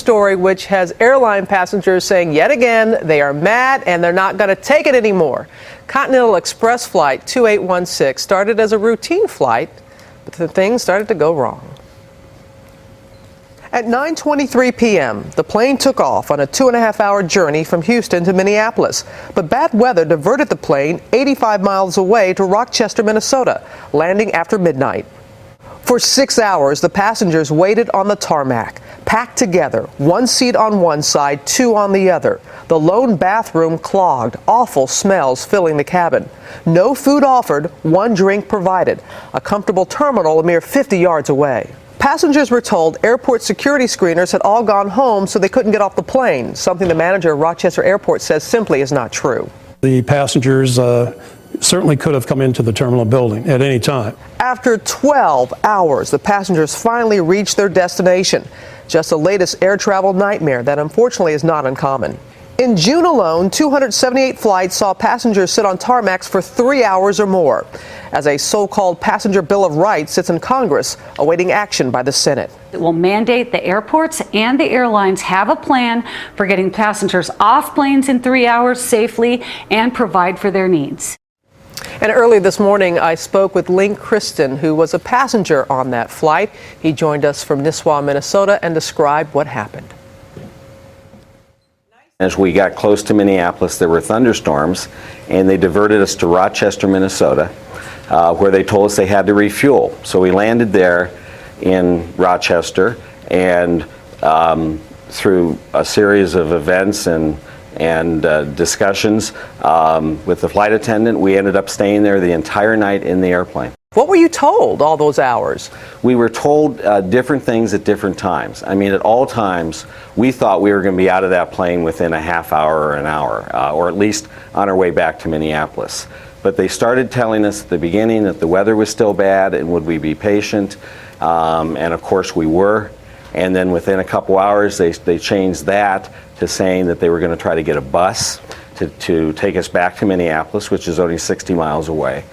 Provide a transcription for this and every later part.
story which has airline passengers saying yet again they are mad and they're not going to take it anymore. Continental Express Flight 2816 started as a routine flight, but the things started to go wrong. At 9:23 p.m., the plane took off on a 2.5-hour journey from Houston to Minneapolis, but bad weather diverted the plane 85 miles away to Rochester, Minnesota, landing after midnight. For 6 hours, the passengers waited on the tarmac, packed together, one seat on one side, two on the other. The lone bathroom clogged, awful smells filling the cabin. No food offered, one drink provided. A comfortable terminal a mere 50 yards away. Passengers were told airport security screeners had all gone home so they couldn't get off the plane, something the manager of Rochester Airport says simply is not true. The passengers certainly could have come into the terminal building at any time. After 12 hours, the passengers finally reached their destination. Just the latest air travel nightmare that unfortunately is not uncommon. In June alone, 278 flights saw passengers sit on tarmacs for 3 hours or more, as a so-called passenger Bill of Rights sits in Congress awaiting action by the Senate. It will mandate the airports and the airlines have a plan for getting passengers off planes in 3 hours safely and provide for their needs. And early this morning, I spoke with Linc Christin, who was a passenger on that flight. He joined us from Nisswa, Minnesota, and described what happened. As we got close to Minneapolis, there were thunderstorms, and they diverted us to Rochester, Minnesota, where they told us they had to refuel. So we landed there in Rochester, and through a series of events and discussions with the flight attendant, we ended up staying there the entire night in the airplane. What were you told all those hours? We were told different things at different times. I mean, at all times, we thought we were going to be out of that plane within a half hour or an hour, or at least on our way back to Minneapolis. But they started telling us at the beginning that the weather was still bad and would we be patient, and of course we were. And then within a couple hours, they changed that to saying that they were going to try to get a bus to take us back to Minneapolis, which is only 60 miles away.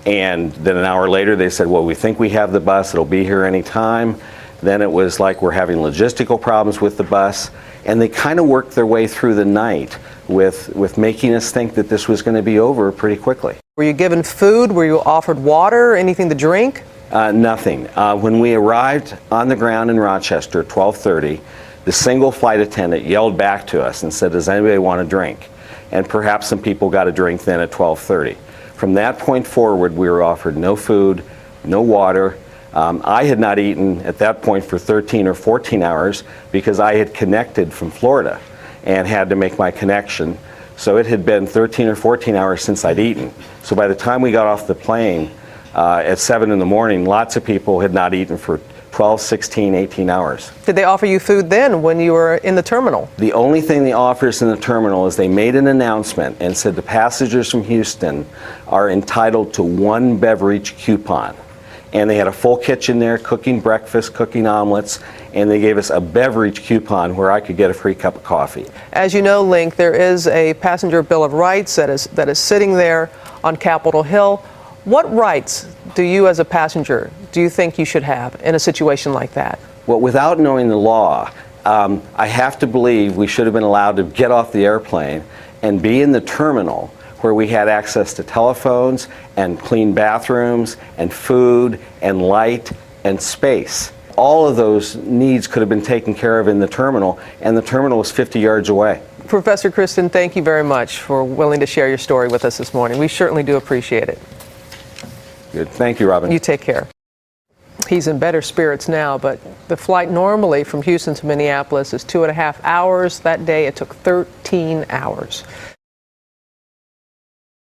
And then an hour later, they said, well, we think we have the bus. It'll be here any time. Then it was like we're having logistical problems with the bus. And they kind of worked their way through the night with making us think that this was going to be over pretty quickly. Were you given food? Were you offered water, anything to drink? Nothing. When we arrived on the ground in Rochester at 12:30, the single flight attendant yelled back to us and said, does anybody want a drink? And perhaps some people got a drink then at 12:30. From that point forward, we were offered no food, no water. I had not eaten at that point for 13 or 14 hours because I had connected from Florida and had to make my connection. So it had been 13 or 14 hours since I'd eaten. So by the time we got off the plane at 7 in the morning, lots of people had not eaten for 12, 16, 18 hours. Did they offer you food then when you were in the terminal? The only thing they offered us in the terminal is they made an announcement and said the passengers from Houston are entitled to one beverage coupon. And they had a full kitchen there, cooking breakfast, cooking omelets, and they gave us a beverage coupon where I could get a free cup of coffee. As you know, Linc, there is a passenger Bill of Rights that is sitting there on Capitol Hill. What rights do you as a passenger do you think you should have in a situation like that? Well, without knowing the law, I have to believe we should have been allowed to get off the airplane and be in the terminal where we had access to telephones and clean bathrooms and food and light and space. All of those needs could have been taken care of in the terminal, and the terminal was 50 yards away. Professor Christin, thank you very much for willing to share your story with us this morning. We certainly do appreciate it. Good. Thank you, Robin. You take care. He's in better spirits now, but the flight normally from Houston to Minneapolis is 2.5 hours. That day it took 13 hours.